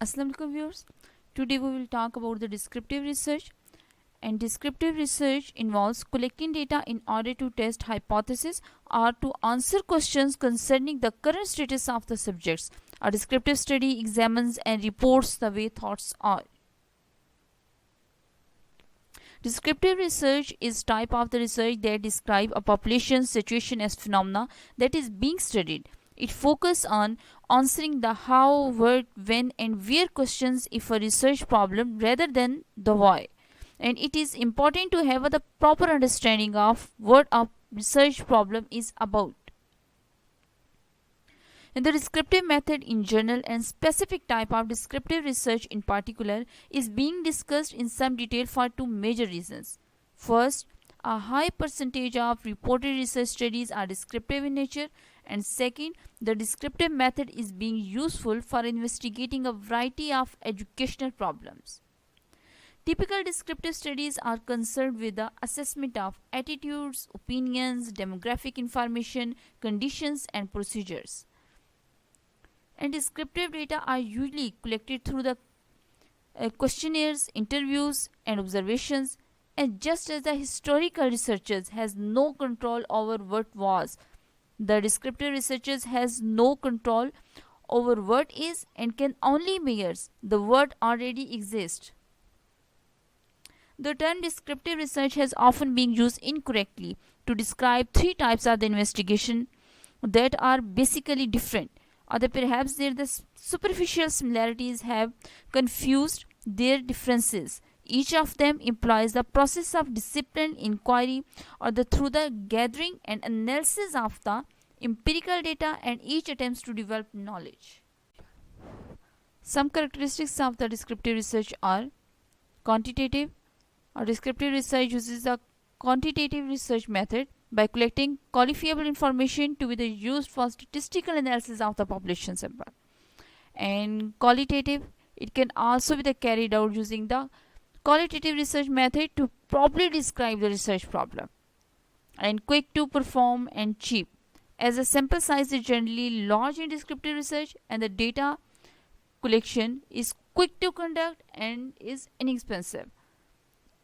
Assalamu alaikum viewers. Today we will talk about the descriptive research. And descriptive research involves collecting data in order to test hypotheses or to answer questions concerning the current status of the subjects. A descriptive study examines and reports the way thoughts are. Descriptive research is type of the research that describe a population's situation as phenomena that is being studied. It focuses on answering the how, what, when, and where questions if a research problem rather than the why. And it is important to have the proper understanding of what a research problem is about. And the descriptive method in general and specific type of descriptive research in particular is being discussed in some detail for two major reasons. First, a high percentage of reported research studies are descriptive in nature, and second, the descriptive method is being useful for investigating a variety of educational problems. Typical descriptive studies are concerned with the assessment of attitudes, opinions, demographic information, conditions, and procedures. And descriptive data are usually collected through the questionnaires, interviews, and observations. And just as the historical researchers has no control over what was, the descriptive researchers has no control over what is and can only measure the what already exists. The term descriptive research has often been used incorrectly to describe three types of the investigation that are basically different, or that perhaps the superficial similarities have confused their differences. Each of them implies the process of disciplined inquiry or through the gathering and analysis of the empirical data, and each attempts to develop knowledge. Some characteristics of the descriptive research are quantitative. A descriptive research uses a quantitative research method by collecting quantifiable information to be used for statistical analysis of the population sample. And qualitative, it can also be carried out using the qualitative research method to properly describe the research problem. And quick to perform and cheap, as the sample size is generally large in descriptive research and the data collection is quick to conduct and is inexpensive.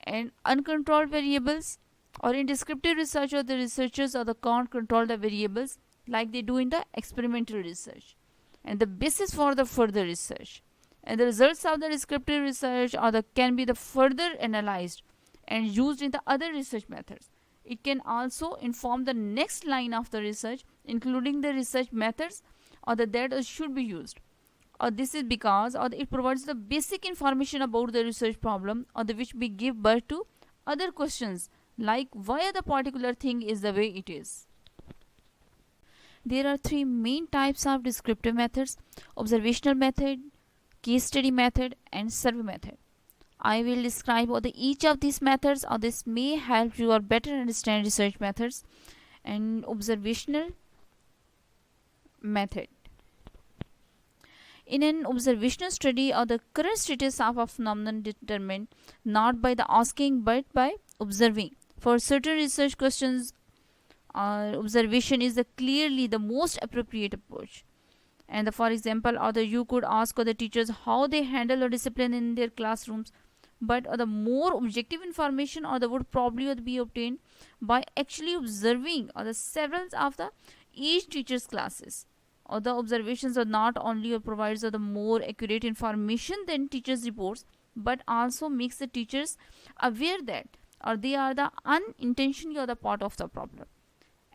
And uncontrolled variables, or in descriptive research, or the researchers can't control the variables like they do in the experimental research, and the basis for the further research. And the results of the descriptive research can be further analyzed and used in the other research methods. It can also inform the next line of the research, including the research methods that should be used. This is because it provides the basic information about the research problem, which we give birth to other questions like why the particular thing is the way it is. There are three main types of descriptive methods: observational method, case study method, and survey method. I will describe each of these methods, or this may help you better understand research methods. And observational method. In an observational study, the current status of a phenomenon determined not by the asking but by observing. For certain research questions, observation is clearly the most appropriate approach. And for example, you could ask the teachers how they handle a discipline in their classrooms, but the more objective information would probably be obtained by actually observing the several of each teacher's classes. The observations not only provides the more accurate information than teachers' reports, but also makes the teachers aware that they are the unintentionally the part of the problem.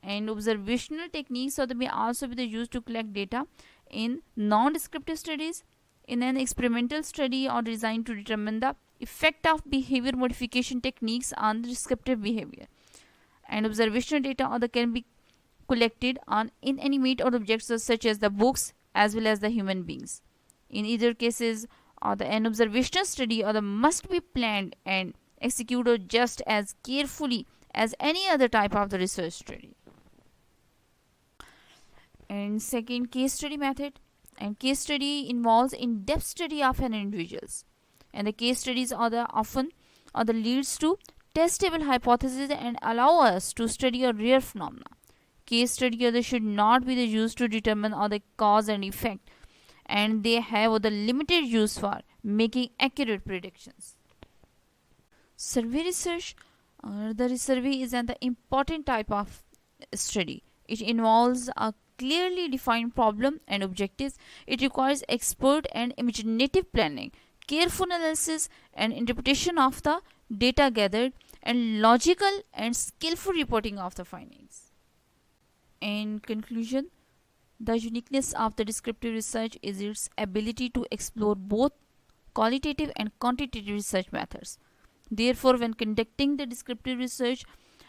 And observational techniques may also be used to collect data in non-descriptive studies, in an experimental study, or designed to determine the effect of behavior modification techniques on descriptive behavior. And observational data can be collected on inanimate objects such as the books as well as the human beings. In either cases, an observational study must be planned and executed just as carefully as any other type of the research study. And second, case study method. And case study involves in-depth study of an individuals. And the case studies often leads to testable hypotheses and allow us to study a rare phenomena. Case study should not be used to determine the cause and effect, and they have the limited use for making accurate predictions. Survey research. The survey is an important type of study. It involves a clearly defined problem and objectives. It requires expert and imaginative planning, careful analysis and interpretation of the data gathered, and logical and skillful reporting of the findings. In conclusion, the uniqueness of the descriptive research is its ability to explore both qualitative and quantitative research methods. Therefore, when conducting the descriptive research,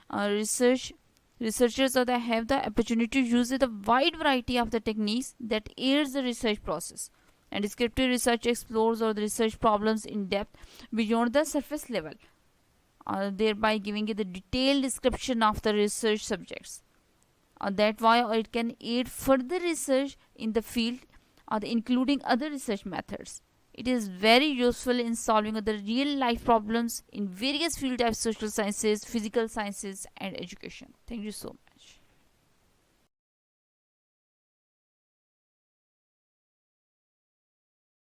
researchers have the opportunity to use a wide variety of the techniques that aids the research process. And descriptive research explores or the research problems in depth beyond the surface level, thereby giving it the detailed description of the research subjects. That's why it can aid further research in the field, including other research methods. It is very useful in solving other real life problems in various fields of social sciences, physical sciences, and education. Thank you so much.